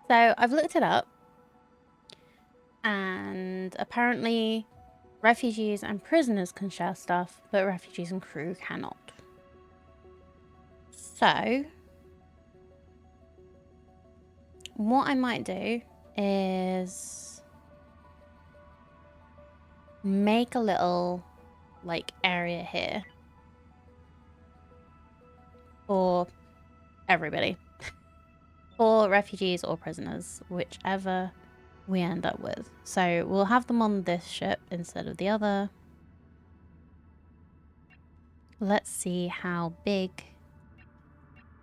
So I've looked it up, and apparently refugees and prisoners can share stuff, but refugees and crew cannot. So what I might do is make a little like area here for everybody, for refugees or prisoners, whichever we end up with. So we'll have them on this ship instead of the other. Let's see how big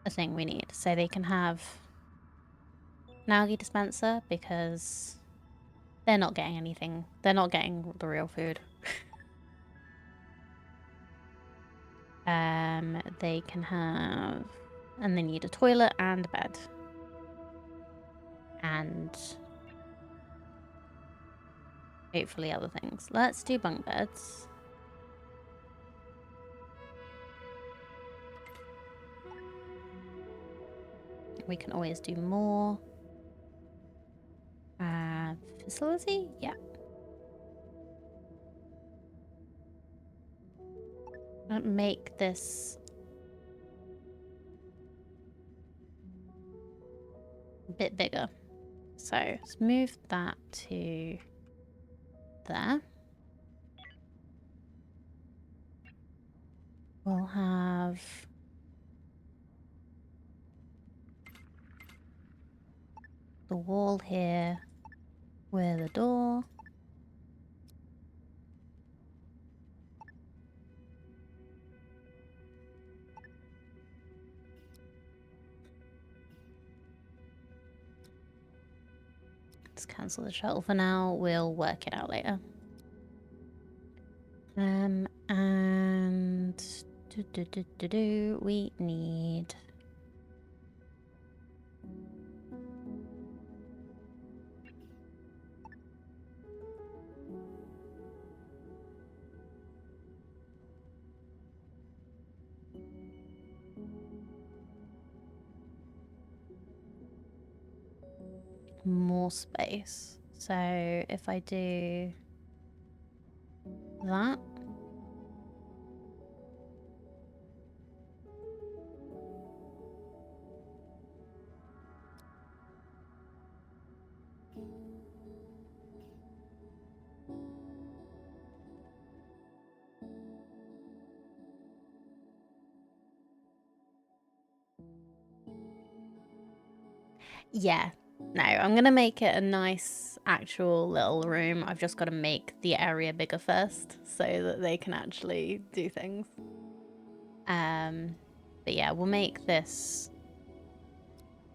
a thing we need. So they can have an algae dispenser because they're not getting anything. They're not getting the real food. They can have, and they need a toilet and a bed. And hopefully other things. Let's do bunk beds. We can always do more. Facility? Yeah. Make this a bit bigger. So let's move that to there. We'll have the wall here with a door. Let's cancel the shuttle for now. We'll work it out later. And we need more space. So if I do that. Yeah, no, I'm gonna make it a nice actual little room. I've just got to make the area bigger first so that they can actually do things. But yeah, we'll make this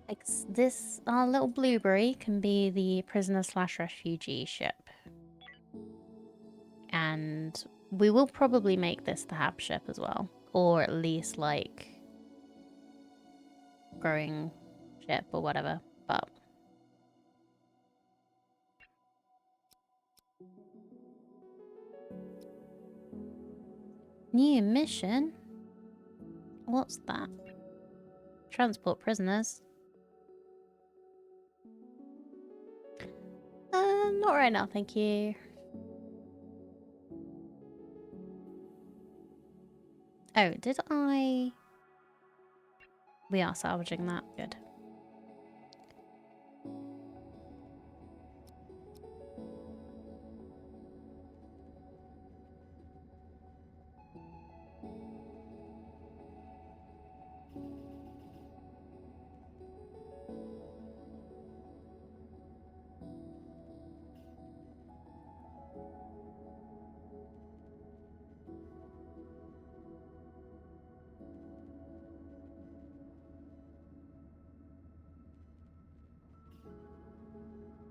like this. Our little blueberry can be the prisoner/refugee ship, and we will probably make this the hab ship as well, or at least like growing ship or whatever. But new mission? What's that? Transport prisoners. Not right now, thank you. Oh, did I? We are salvaging that. Good.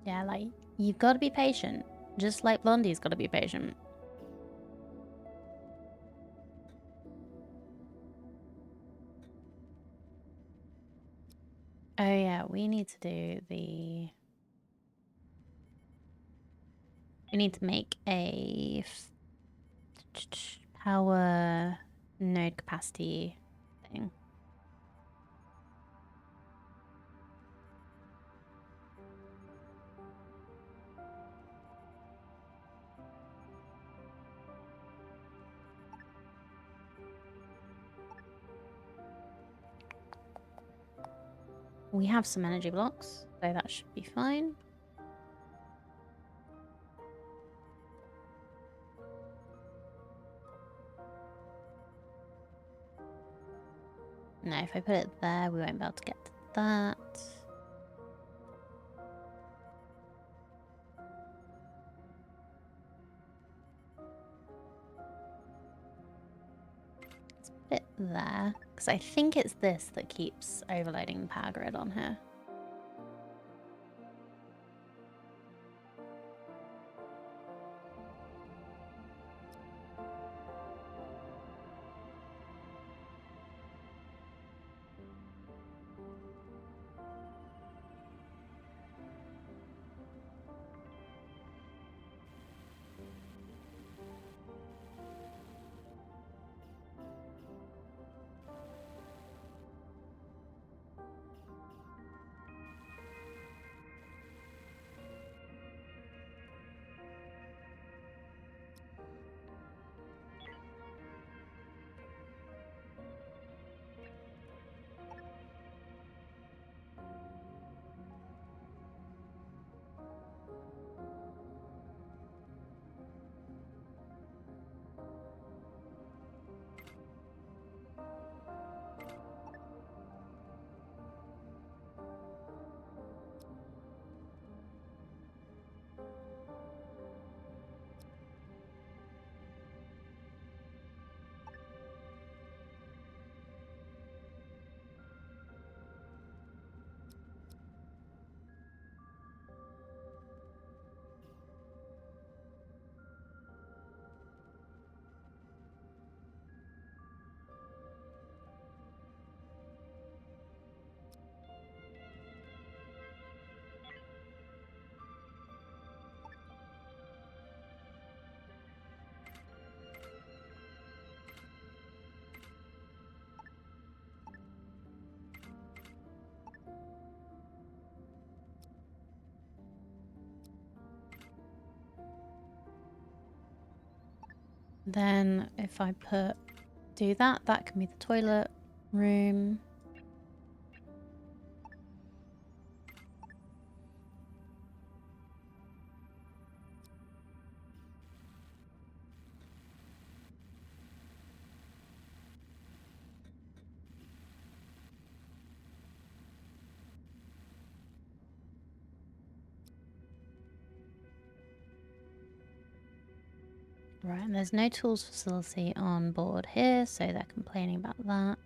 Yeah, like, you've got to be patient. Just like Blondie's got to be patient. Oh yeah, we need to do the... We need to make a power node capacity thing. We have some energy blocks, so that should be fine. No, if I put it there, we won't be able to get to that. Let's put it there, because I think it's this that keeps overloading the power grid on here. Then if I do that, that can be the toilet room. Right, and there's no tools facility on board here, so they're complaining about that.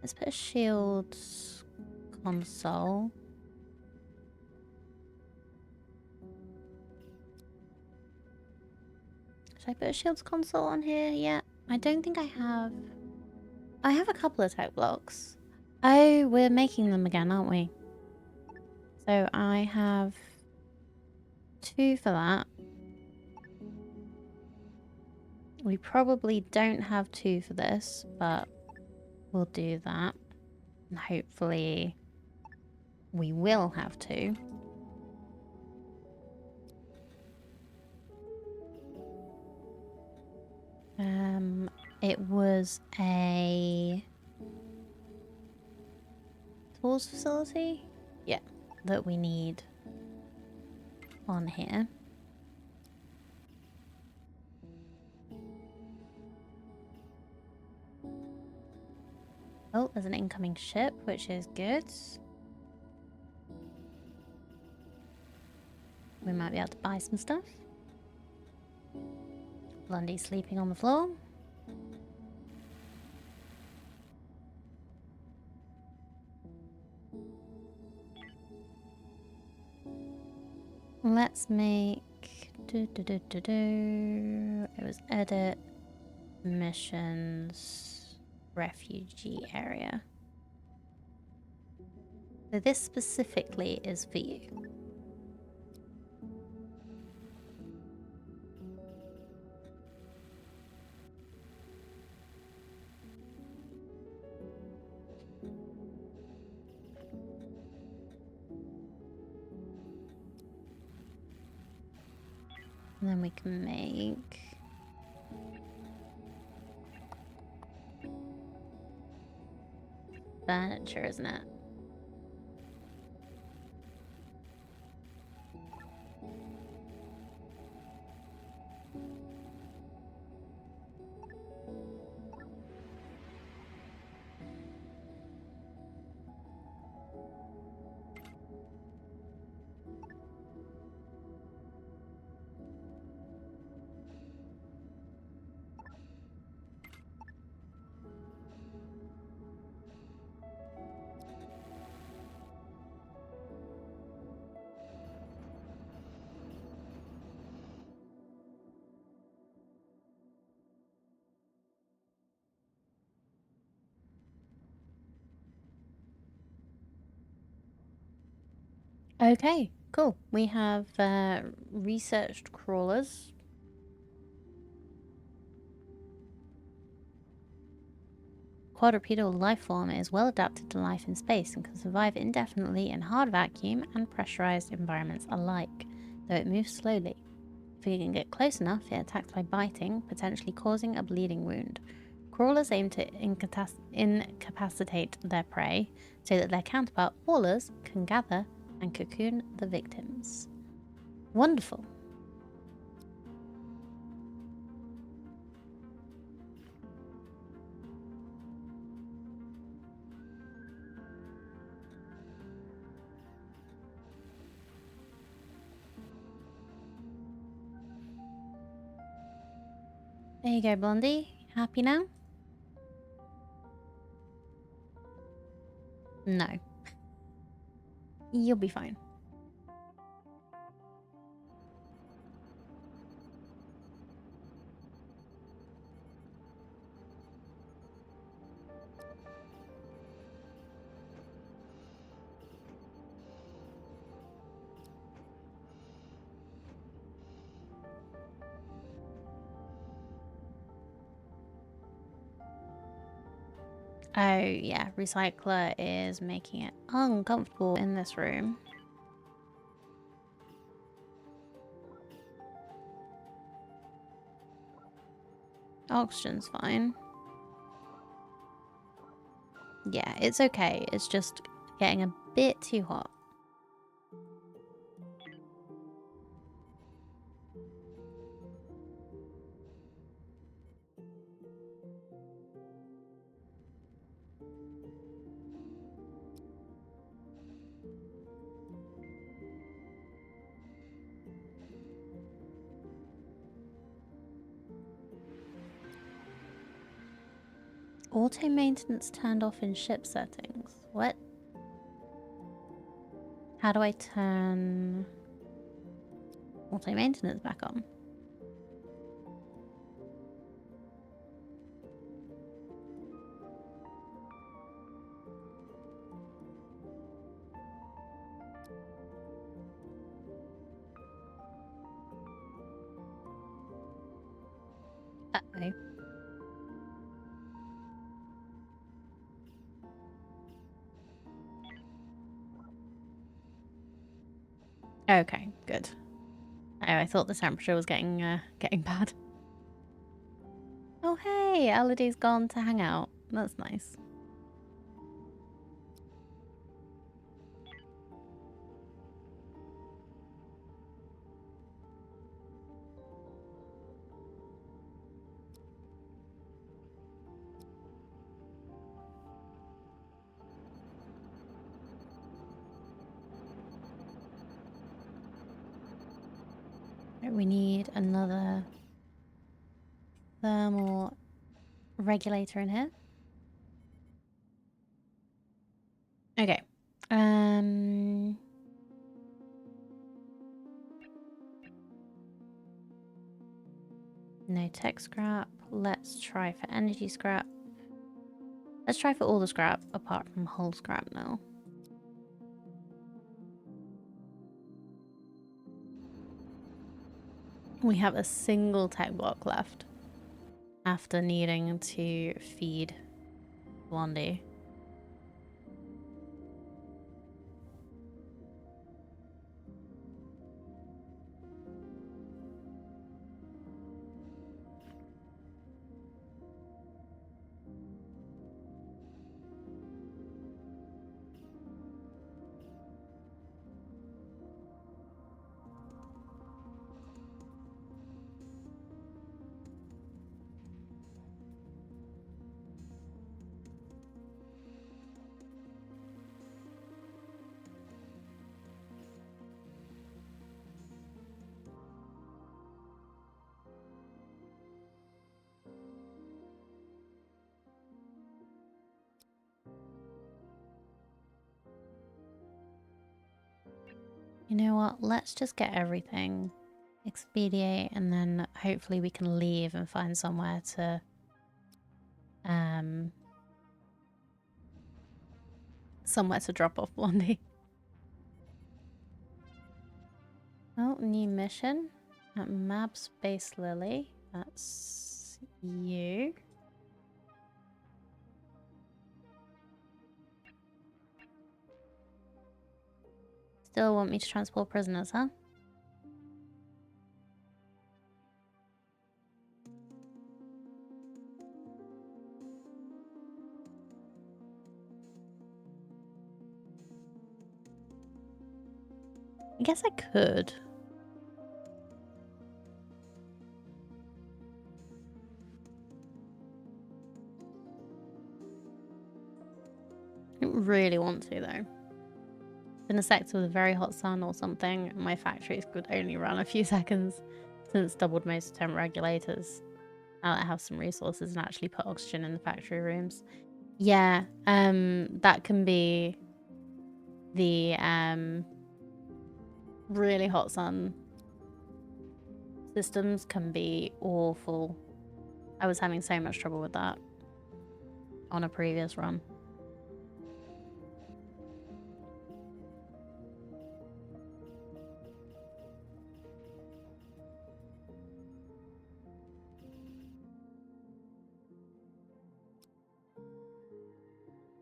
Let's put a shield console. Should I put a shields console on here yet? I don't think I have. I have a couple of tech blocks. Oh, we're making them again, aren't we? So I have 2 for that. We probably don't have 2 for this, but we'll do that. And hopefully we will have 2. It was a tools facility? Yeah, that we need on here. Oh, there's an incoming ship, which is good. We might be able to buy some stuff. Blondie's sleeping on the floor. Let's make... It was edit, missions, refugee area. So this specifically is for you. And then we can make... furniture, isn't it? Okay, cool. We have researched crawlers. Quadrupedal life form is well adapted to life in space and can survive indefinitely in hard vacuum and pressurized environments alike, though it moves slowly. If it can get close enough, it attacks by biting, potentially causing a bleeding wound. Crawlers aim to incapacitate their prey so that their counterpart crawlers can gather and cocoon the victims. Wonderful. There you go, Blondie. Happy now? No. You'll be fine. Oh, yeah. Recycler is making it uncomfortable in this room. Oxygen's fine. Yeah, it's okay. It's just getting a bit too hot. Auto maintenance turned off in ship settings. What? How do I turn auto maintenance back on? Uh-oh. Okay, good. Oh, I thought the temperature was getting bad. Oh, hey, Elodie's gone to hang out. That's nice. We need another thermal regulator in here. Okay. No tech scrap. Let's try for energy scrap. Let's try for all the scrap apart from hull scrap now. We have a single tech block left after needing to feed Blondie. You know what? Let's just get everything. Expedite, and then hopefully we can leave and find somewhere to somewhere to drop off Blondie. Oh, new mission at Mab Space Lily. That's you. Still want me to transport prisoners, huh? I guess I could. I don't really want to, though. In a sector with a very hot sun or something, my factories could only run a few seconds since doubled most temp regulators. Now that I have some resources and actually put oxygen in the factory rooms. Yeah, that can be the really hot sun systems can be awful. I was having so much trouble with that on a previous run.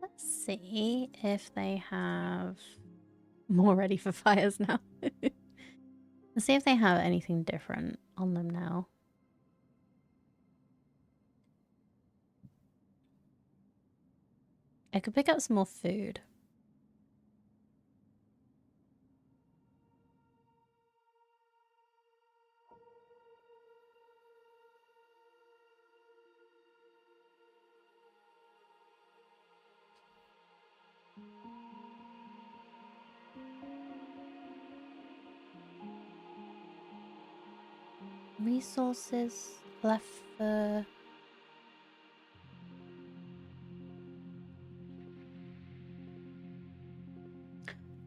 Let's see if they have more ready for fires now. Let's see if they have anything different on them now. I could pick up some more food. Resources left for...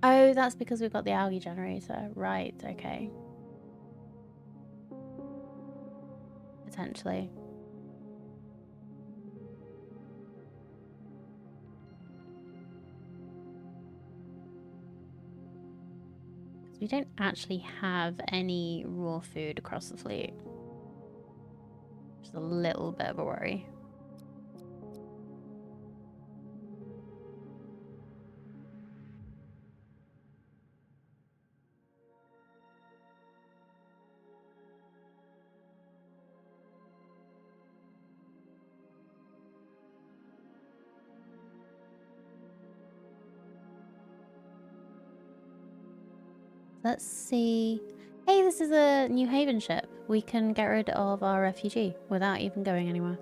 Oh, that's because we've got the algae generator. Right, okay. Potentially. We don't actually have any raw food across the fleet. Just a little bit of a worry. Let's see. Hey, this is a New Haven ship. We can get rid of our refugee without even going anywhere.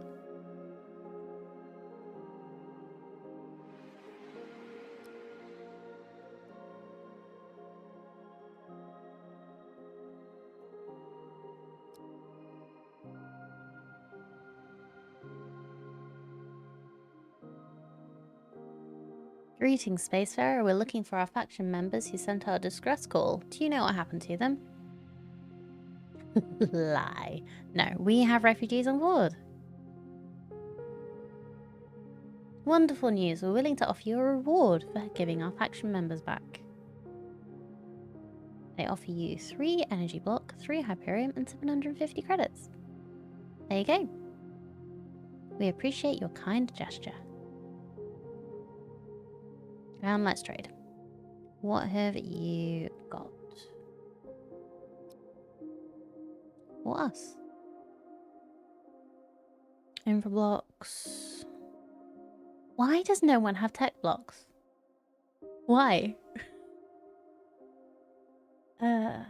Greetings, Spacefarer. We're looking for our faction members who sent out a distress call. Do you know what happened to them? Lie. No, we have refugees on board. Wonderful news. We're willing to offer you a reward for giving our faction members back. They offer you 3 energy block, 3 Hyperium, and 750 credits. There you go. We appreciate your kind gesture. And let's trade. What have you got? What else? Infra blocks. Why does no one have tech blocks? Why? Yeah,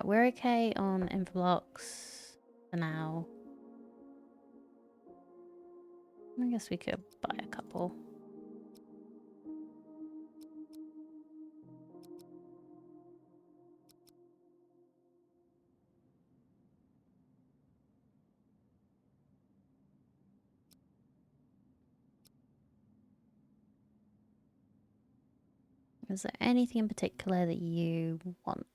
we're okay on infra blocks for now. I guess we could buy a couple. Is there anything in particular that you want?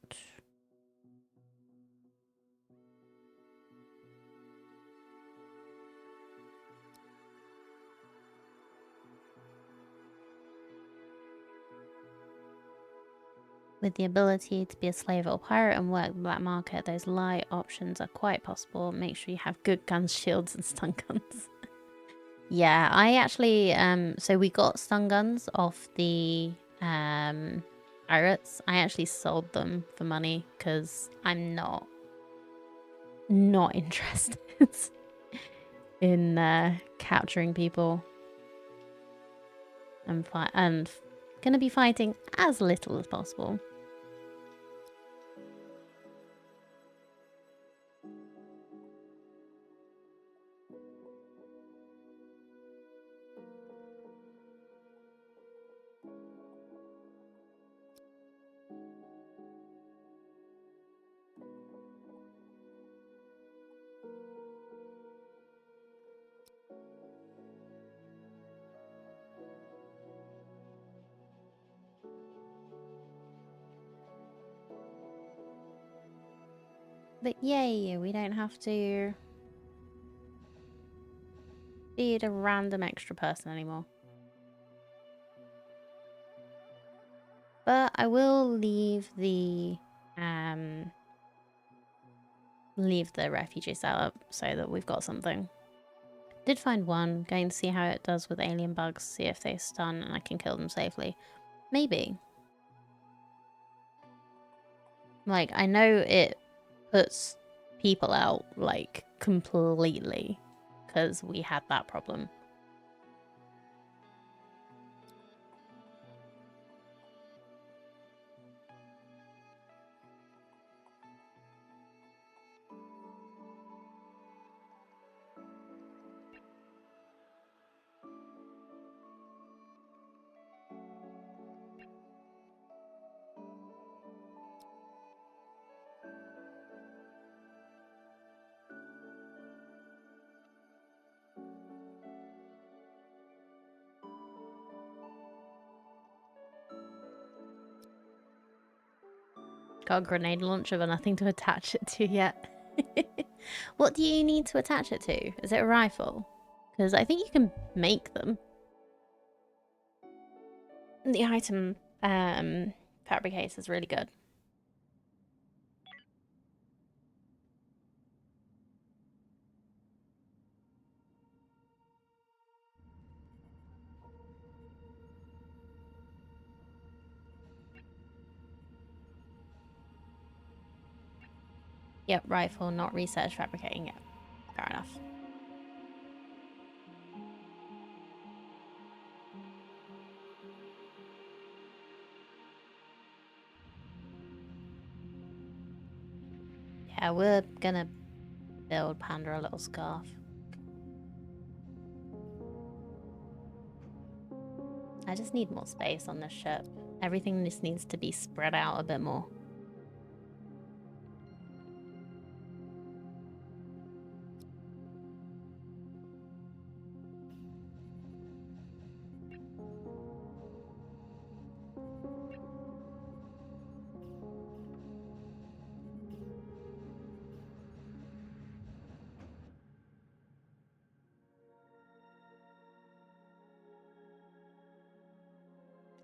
With the ability to be a slave or pirate and work the black market, those light options are quite possible. Make sure you have good guns, shields, and stun guns. Yeah, I actually, so we got stun guns off the pirates. I actually sold them for money because I'm not interested in capturing people. I'm gonna be fighting as little as possible. But yay, we don't have to feed a random extra person anymore. But I will leave the refugee setup so that we've got something. Did find one, going to see how it does with alien bugs, see if they stun and I can kill them safely. Maybe. Like, I know it puts people out, like, completely, because we had that problem. Got a grenade launcher, but nothing to attach it to yet. What do you need to attach it to? Is it a rifle? Because I think you can make them. The item fabricator is really good. Yep, rifle, not research fabricating. Yep, fair enough. Yeah, we're gonna build Panda a little scarf. I just need more space on this ship. Everything just needs to be spread out a bit more.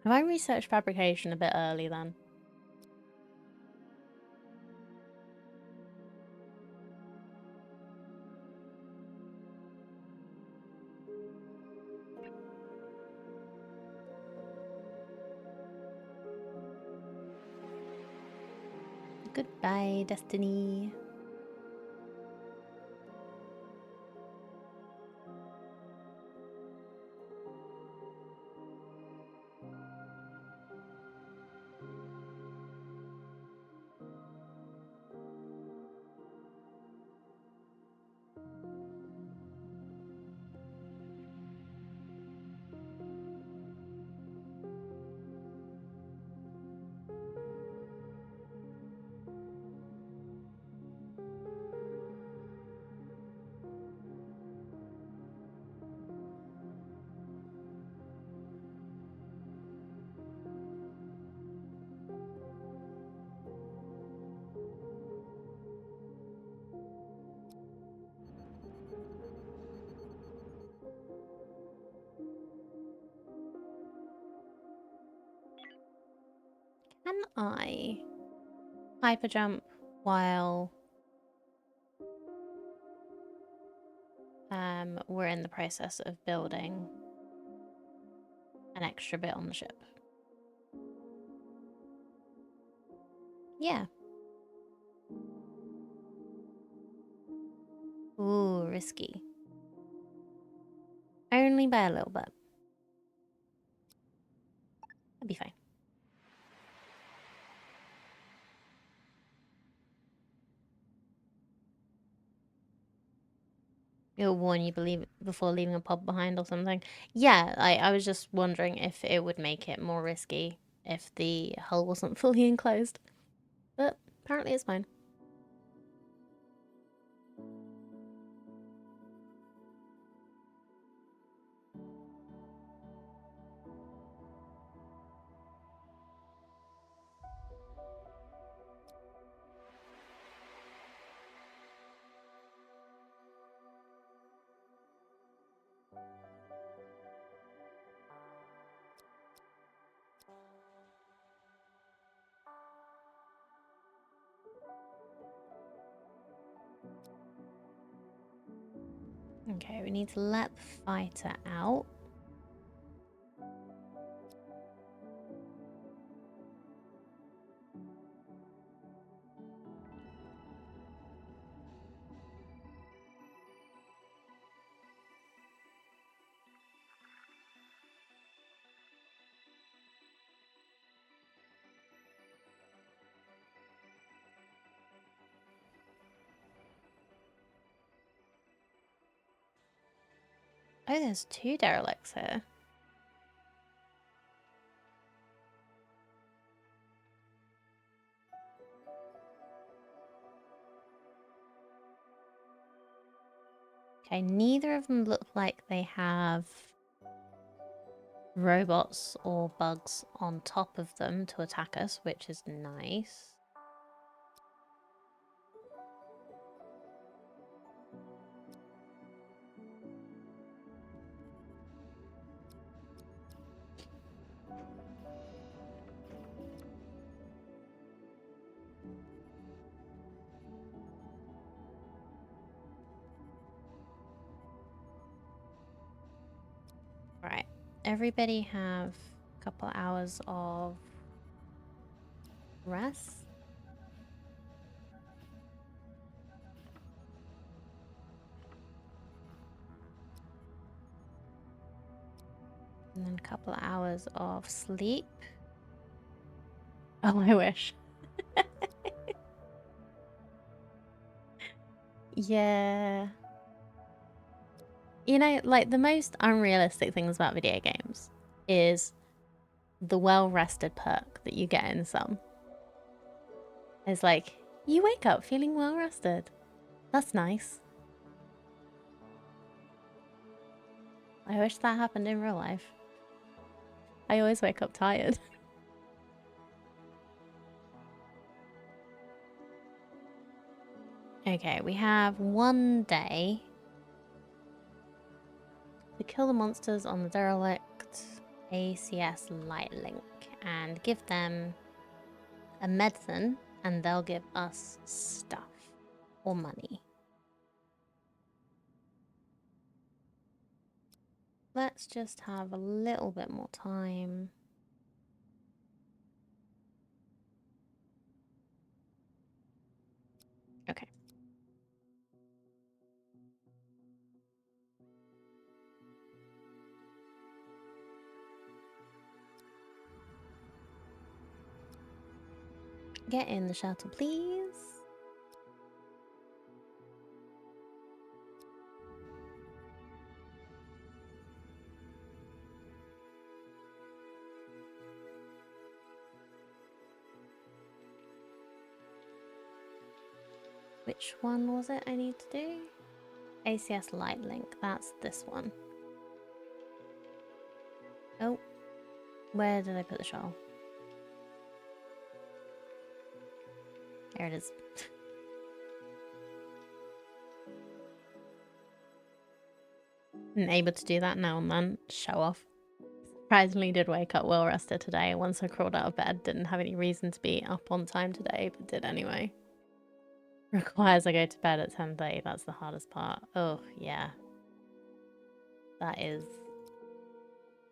Have I researched fabrication a bit early then? Goodbye, Destiny. Can I hyper jump while we're in the process of building an extra bit on the ship? Yeah. Ooh, risky. Only by a little bit. That'd be fine. It'll warn you before leaving a pod behind or something. Yeah, I was just wondering if it would make it more risky if the hull wasn't fully enclosed. But apparently it's fine. Okay, we need to let the fighter out. Oh, there's 2 derelicts here. Okay, neither of them look like they have robots or bugs on top of them to attack us, which is nice. Right, everybody have a couple hours of rest. And then a couple of hours of sleep. Oh, I wish. Yeah. You know, like the most unrealistic things about video games is the well-rested perk that you get in some. It's like, you wake up feeling well-rested. That's nice. I wish that happened in real life. I always wake up tired. Okay, we have 1 day to kill the monsters on the derelict ACS light link and give them a medicine, and they'll give us stuff or money. Let's just have a little bit more time. Okay. Get in the shuttle, please. Which one was it I need to do? ACS light link, that's this one. Oh, where did I put the shuttle? There it is. I'm able to do that now and then. Show off. surprisingly did wake up well rested today. Once I crawled out of bed, didn't have any reason to be up on time today, but did anyway. Requires I go to bed at 10:30. That's the hardest part. Oh, yeah. That is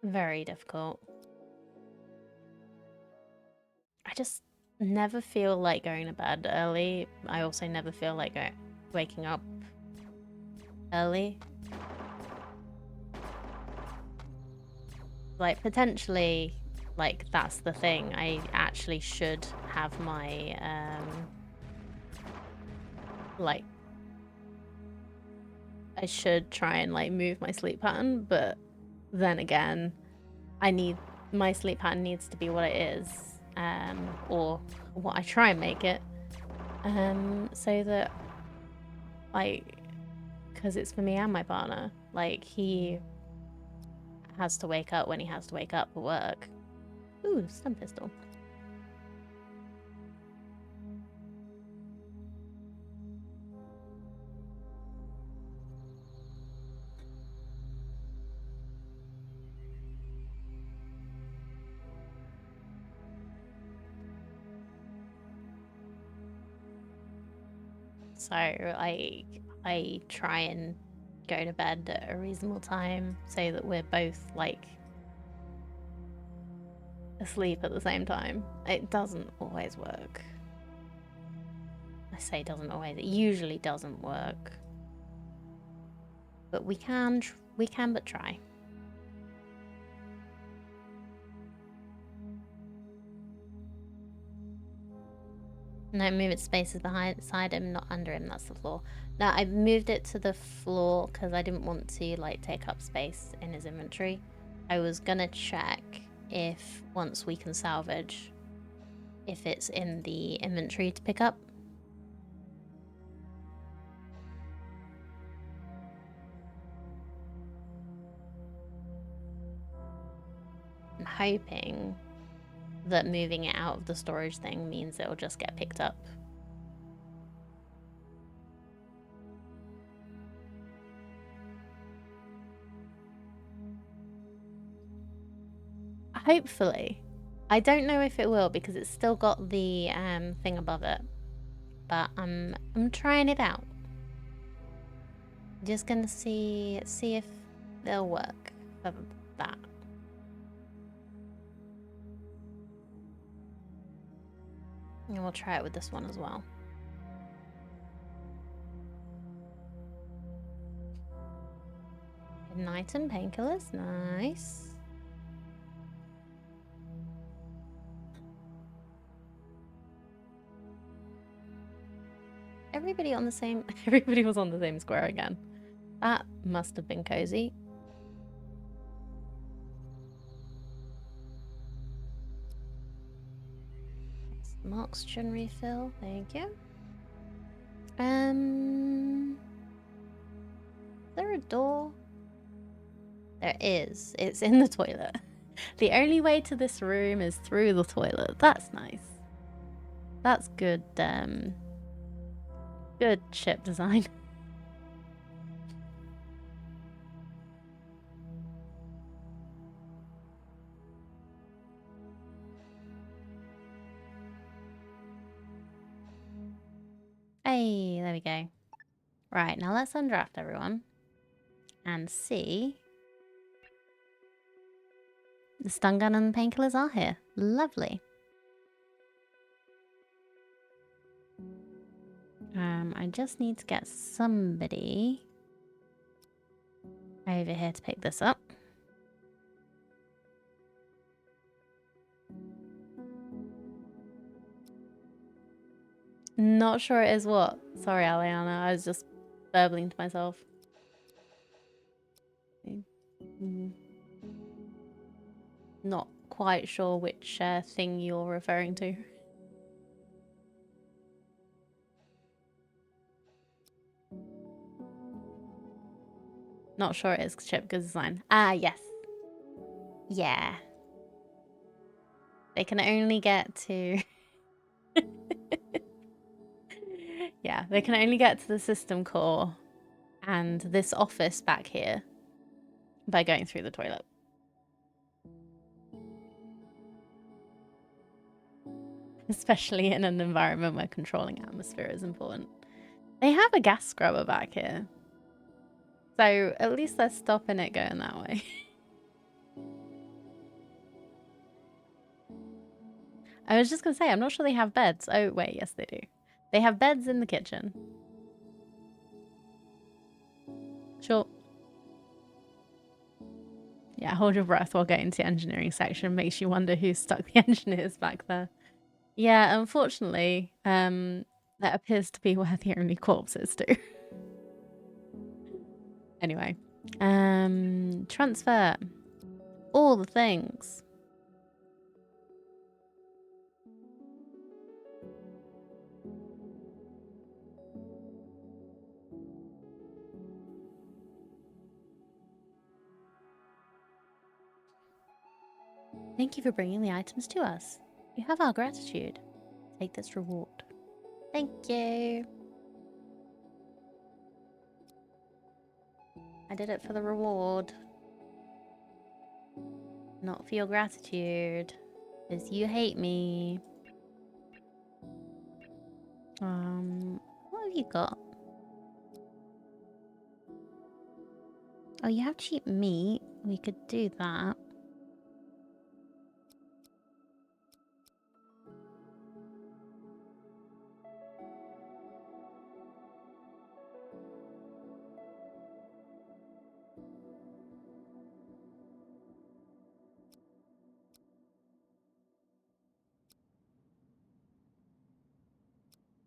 very difficult. I just never feel like going to bed early. I also never feel like waking up early. Like, potentially, like, that's the thing. I actually should have my, like, I should try and, like, move my sleep pattern, but then again, my sleep pattern needs to be what it is, or what I try and make it, so that, like, because it's for me and my partner, like, he has to wake up when he has to wake up for work. Ooh, stun pistol. So, like, I try and go to bed at a reasonable time so that we're both, like, asleep at the same time. It doesn't always work. I say doesn't always. It usually doesn't work. But we can but try. No, move its spaces beside him, not under him. That's the floor. No, I moved it to the floor because I didn't want to, like, take up space in his inventory. I was gonna check if once we can salvage, if it's in the inventory to pick up. I'm hoping that moving it out of the storage thing means it'll just get picked up. Hopefully. I don't know if it will because it's still got the thing above it, but I'm trying it out. Just gonna see if they'll work for that. And we'll try it with this one as well. Hidden item, painkillers, nice. Everybody was on the same square again. That must have been cozy. Oxygen refill, thank you. Is there a door? There is. It's in the toilet. The only way to this room is through the toilet. That's nice. That's good, good ship design. Hey, there we go. Right, now let's undraft everyone and see. The stun gun and the painkillers are here. Lovely. I just need to get somebody over here to pick this up. Not sure it is what. Sorry, Aliana. I was just burbling to myself. Not quite sure which thing you're referring to. Not sure it is ship good design. Ah, yes. Yeah. They can only get to... Yeah, they can only get to the system core and this office back here by going through the toilet. especially in an environment where controlling atmosphere is important. They have a gas scrubber back here, so at least they're stopping it going that way. I was just gonna say, I'm not sure they have beds. Oh wait, yes they do. They have beds in the kitchen. Sure. Yeah, hold your breath while getting to the engineering section. Makes you wonder who stuck the engineers back there. Yeah, unfortunately, that appears to be where the only corpses do. Anyway, transfer all the things. Thank you for bringing the items to us. You have our gratitude. Take this reward. Thank you. I did it for the reward. Not for your gratitude. Because you hate me. What have you got? Oh, you have cheap meat. We could do that.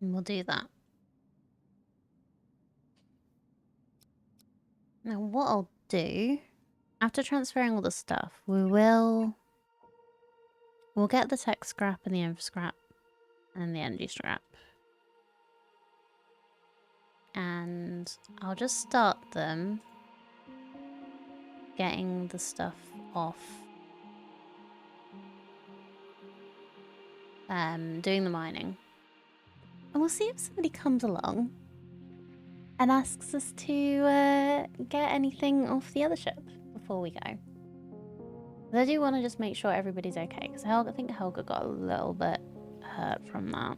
And we'll do that. Now what I'll do, after transferring all the stuff, we'll get the tech scrap and the info scrap and the energy scrap. And I'll just start them getting the stuff off. Doing the mining. And we'll see if somebody comes along and asks us to get anything off the other ship before we go. But I do want to just make sure everybody's okay, because I think Helga got a little bit hurt from that.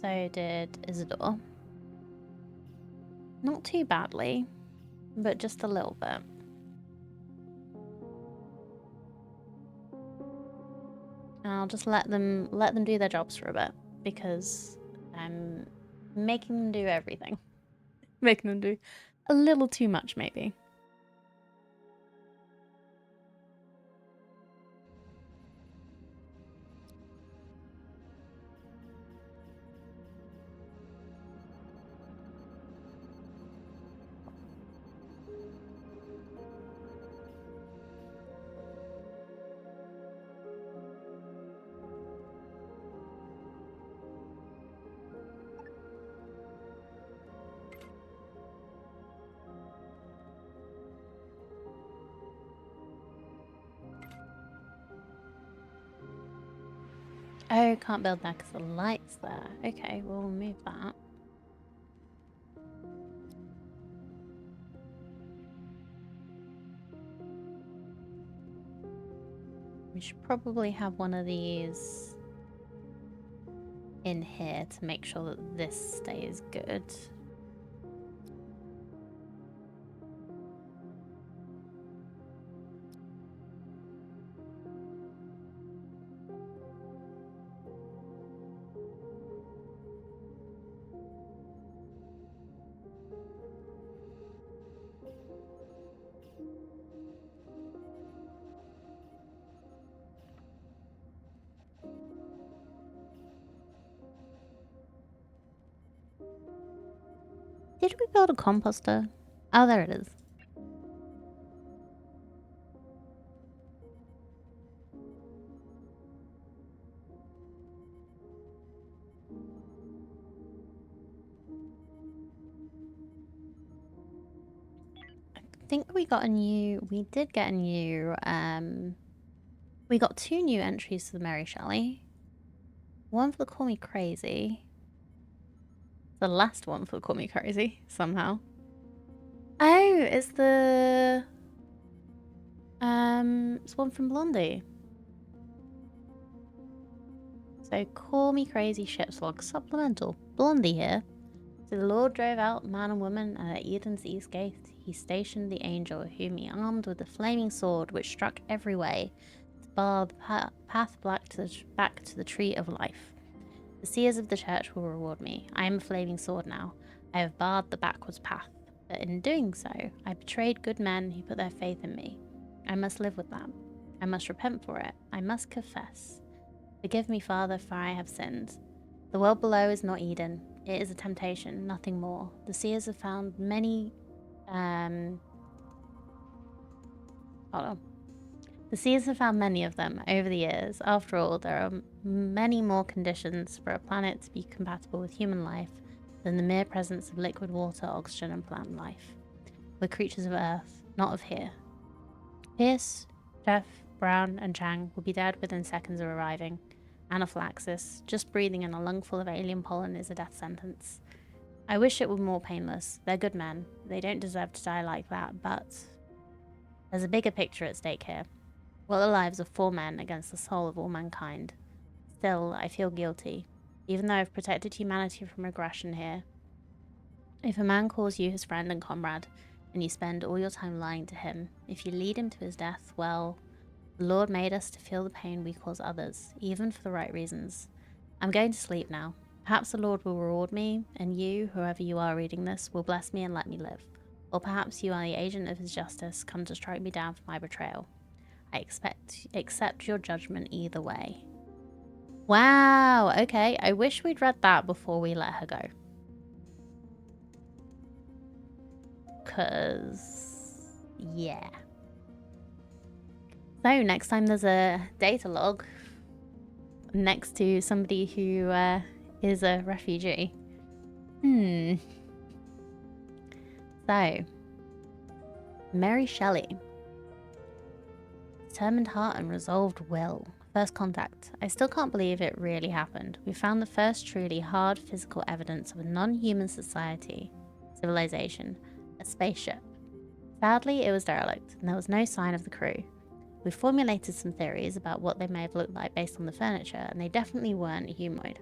So did Isidore. Not too badly, but just a little bit. And I'll just let them do their jobs for a bit, because I'm making them do everything. Making them do a little too much, maybe. Oh, can't build that because the light's there. Okay, we'll remove that. We should probably have one of these in here to make sure that this stays good. Did we build a composter? Oh, there it is. I think we got a new... We did get a new... We got 2 new entries to the Mary Shelley. One for the Call Me Crazy. The last one for the Call Me Crazy, somehow. Oh, it's the... It's one from Blondie. So call me crazy ship's log supplemental. Blondie here. So the Lord drove out man and woman, and at Eden's east gate he stationed the angel, whom he armed with the flaming sword which struck every way, to bar the path back to the tree of life. The seers of the church will reward me. I am a flaming sword now. I have barred the backwards path. But in doing so, I betrayed good men who put their faith in me. I must live with that. I must repent for it. I must confess. Forgive me, Father, for I have sinned. The world below is not Eden. It is a temptation, nothing more. The seers have found many... hold on. The seers have found many of them over the years. After all, there are many more conditions for a planet to be compatible with human life than the mere presence of liquid water, oxygen, and plant life. We're creatures of Earth, not of here. Pierce, Jeff, Brown, and Chang will be dead within seconds of arriving. Anaphylaxis, just breathing in a lungful of alien pollen is a death sentence. I wish it were more painless. They're good men. They don't deserve to die like that, but there's a bigger picture at stake here. What the lives of 4 men against the soul of all mankind. Still, I feel guilty, even though I've protected humanity from aggression here. If a man calls you his friend and comrade, and you spend all your time lying to him, if you lead him to his death, well, the Lord made us to feel the pain we cause others, even for the right reasons. I'm going to sleep now. Perhaps the Lord will reward me, and you, whoever you are reading this, will bless me and let me live. Or perhaps you are the agent of his justice, come to strike me down for my betrayal. I accept your judgment either way. Wow, okay. I wish we'd read that before we let her go. Because, yeah. So next time there's a data log next to somebody who is a refugee. So, Mary Shelley. Determined heart and resolved will. First contact. I still can't believe it really happened. We found the first truly hard physical evidence of a non-human civilization, a spaceship. Sadly, it was derelict, and there was no sign of the crew. We formulated some theories about what they may have looked like based on the furniture, and they definitely weren't humanoid.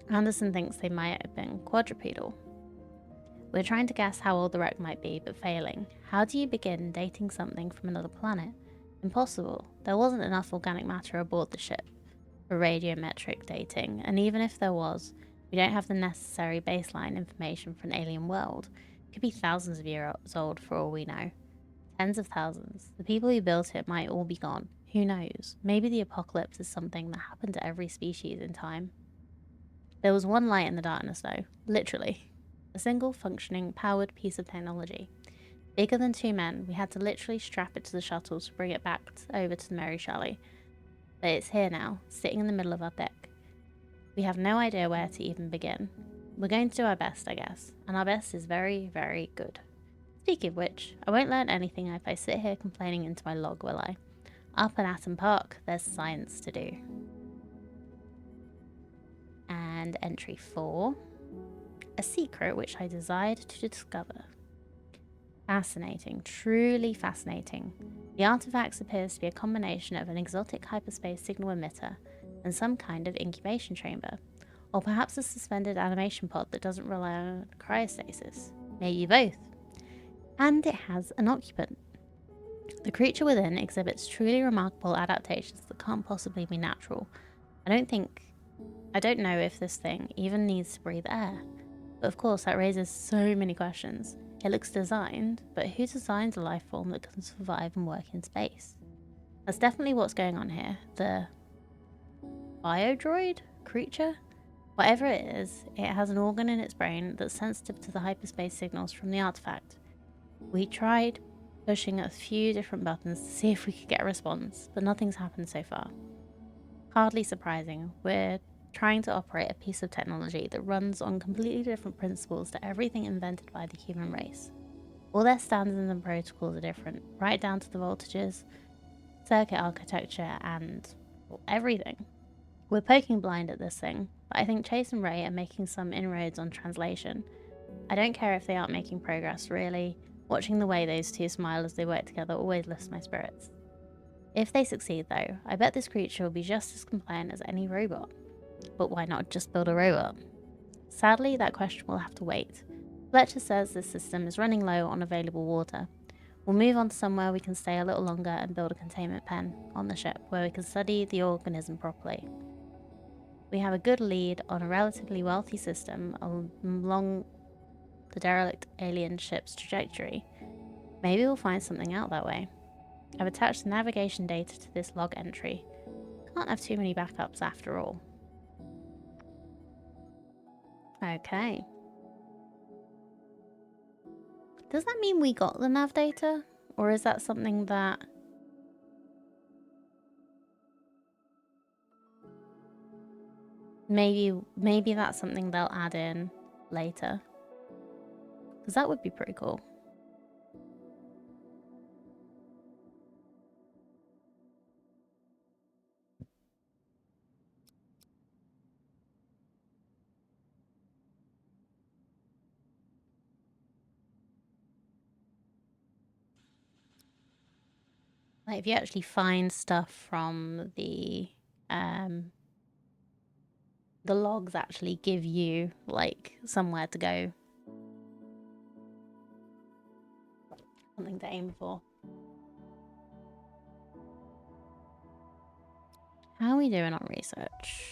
Anderson thinks they might have been quadrupedal. We're trying to guess how old the wreck might be, but failing. How do you begin dating something from another planet? Impossible. There wasn't enough organic matter aboard the ship for radiometric dating, and even if there was, we don't have the necessary baseline information for an alien world. It could be thousands of years old for all we know. Tens of thousands. The people who built it might all be gone. Who knows? Maybe the apocalypse is something that happened to every species in time. There was one light in the darkness though, literally. A single functioning, powered piece of technology. Bigger than 2 men, we had to literally strap it to the shuttle to bring it back over to the Mary Shelley. But it's here now, sitting in the middle of our deck. We have no idea where to even begin. We're going to do our best, I guess, and our best is very, very good. Speaking of which, I won't learn anything if I sit here complaining into my log, will I? Up in Atom Park, there's science to do. And entry 4. A secret which I desired to discover. Fascinating, truly fascinating. The artifacts appears to be a combination of an exotic hyperspace signal emitter and some kind of incubation chamber, or perhaps a suspended animation pod that doesn't rely on cryostasis. Maybe both. And it has an occupant. The creature within exhibits truly remarkable adaptations that can't possibly be natural. I don't know if this thing even needs to breathe air. But of course that raises so many questions. It looks designed, but who designs a life form that can survive and work in space? That's definitely what's going on here. The biodroid creature? Whatever it is, it has an organ in its brain that's sensitive to the hyperspace signals from the artifact. We tried pushing a few different buttons to see if we could get a response, but nothing's happened so far. Hardly surprising. We're trying to operate a piece of technology that runs on completely different principles to everything invented by the human race. All their standards and protocols are different, right down to the voltages, circuit architecture, and everything. We're poking blind at this thing, but I think Chase and Ray are making some inroads on translation. I don't care if they aren't making progress, really. Watching the way those two smile as they work together always lifts my spirits. If they succeed, though, I bet this creature will be just as compliant as any robot. But why not just build a robot? Sadly, that question will have to wait. Fletcher says this system is running low on available water. We'll move on to somewhere we can stay a little longer and build a containment pen on the ship where we can study the organism properly. We have a good lead on a relatively wealthy system along the derelict alien ship's trajectory. Maybe we'll find something out that way. I've attached the navigation data to this log entry. Can't have too many backups after all. Okay. Does that mean we got the nav data? Or is that something that... Maybe that's something they'll add in later. Because that would be pretty cool. Like if you actually find stuff from the logs actually give you like somewhere to go. Something to aim for. How are we doing on research?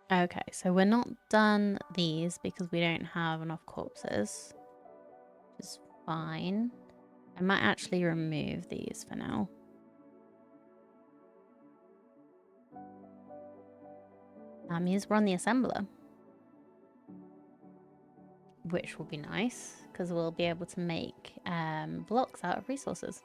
Okay, so we're not done these because we don't have enough corpses. Which is fine. I might actually remove these for now. That means we're on the assembler. Which will be nice, because we'll be able to make blocks out of resources.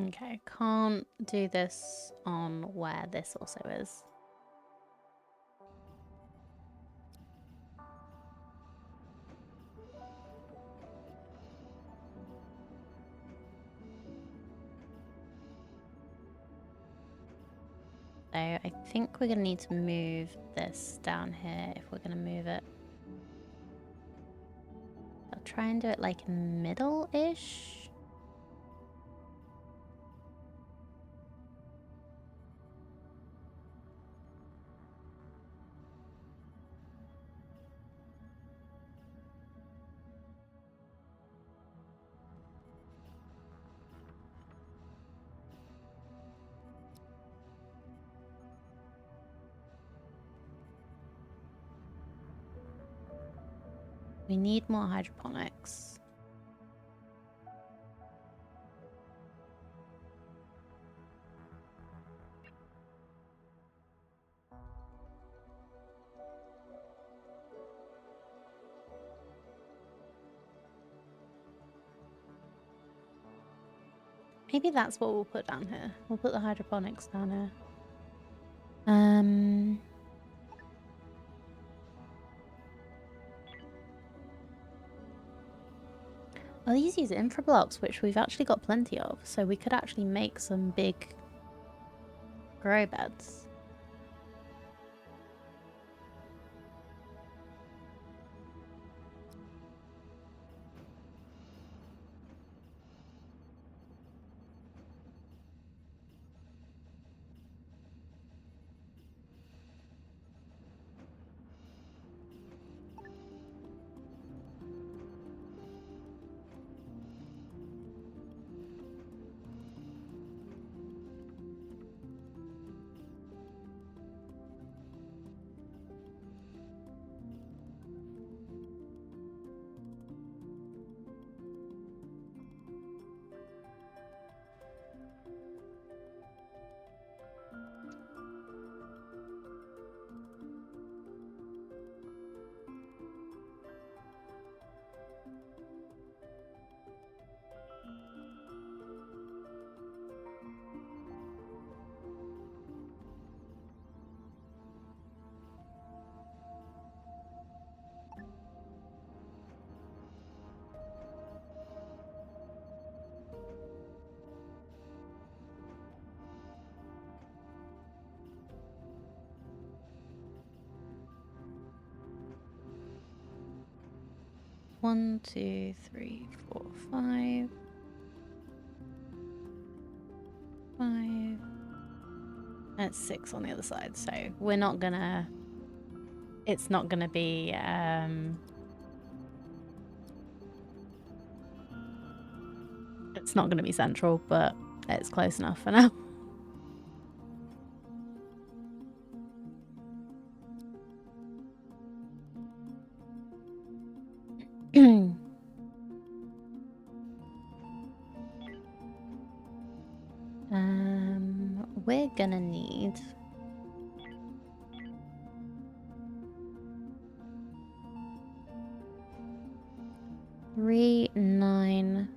Okay, can't do this on where this also is. So I think we're going to need to move this down here if we're going to move it. I'll try and do it like middle-ish. We need more hydroponics. Maybe that's what we'll put down here. We'll put the hydroponics down here. Well, these use infra blocks, which we've actually got plenty of, so we could actually make some big grow beds. 1, 2, 3, 4, 5. 5. That's 6 on the other side, so we're not gonna... It's not gonna be, it's not gonna be central, but it's close enough for now. We're gonna need... Three, 9...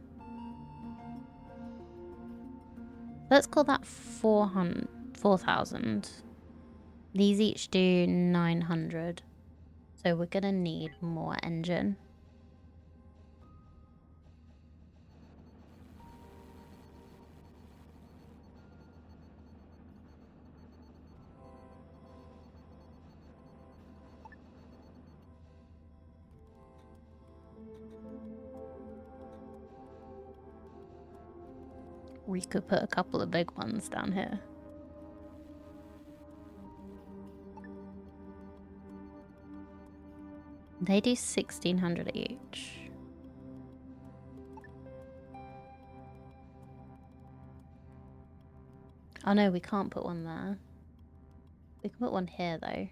Let's call that 4,000. These each do 900. So we're gonna need more engine. We could put a couple of big ones down here. They do 1,600 each. Oh no, we can't put one there. We can put one here though.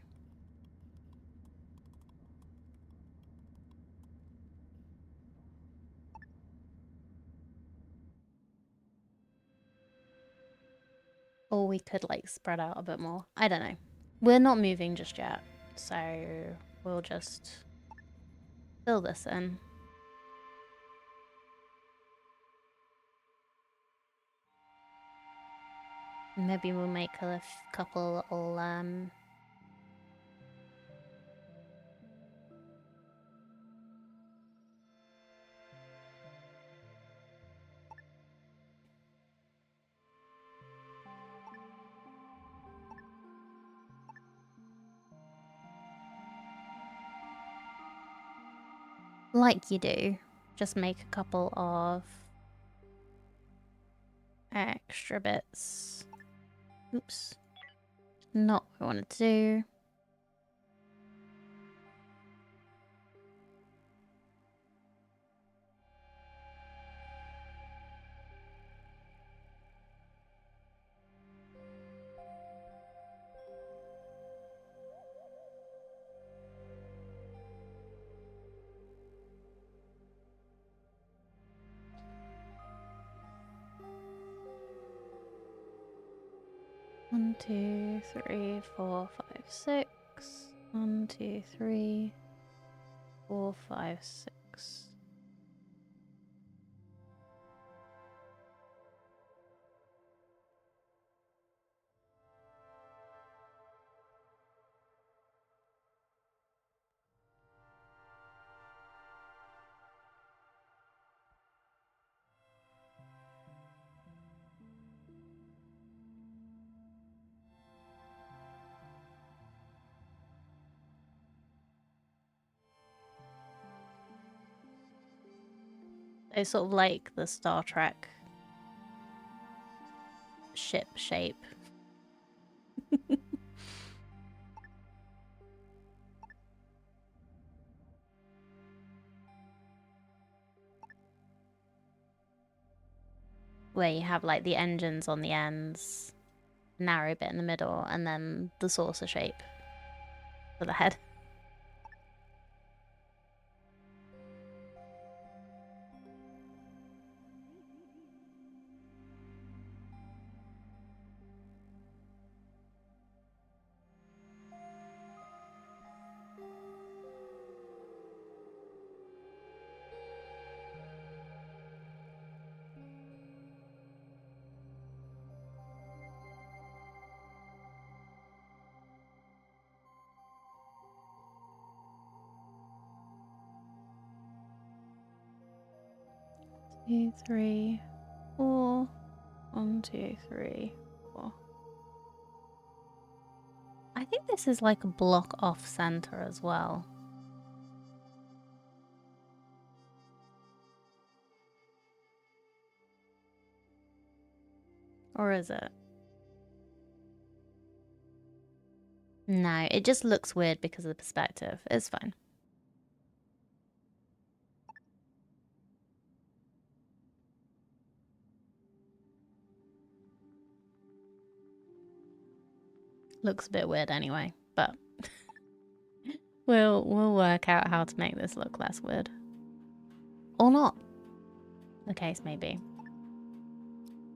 Or we could like spread out a bit more. I don't know. We're not moving just yet, so we'll just fill this in. Maybe we'll make a couple little like you do. Just make a couple of extra bits. Oops. Not what I wanted to do. One, 2, 3, 4, 5, 6. 1, 2, 3, 4, 5, 6. It's sort of like the Star Trek ship shape. Where you have like the engines on the ends, narrow bit in the middle, and then the saucer shape for the head. Two, 3, 4. 1, 2, 3, 4. I think this is like a block off center as well. Or is it? No, it just looks weird because of the perspective. It's fine. Looks a bit weird anyway, but we'll work out how to make this look less weird. Or not. The case may be.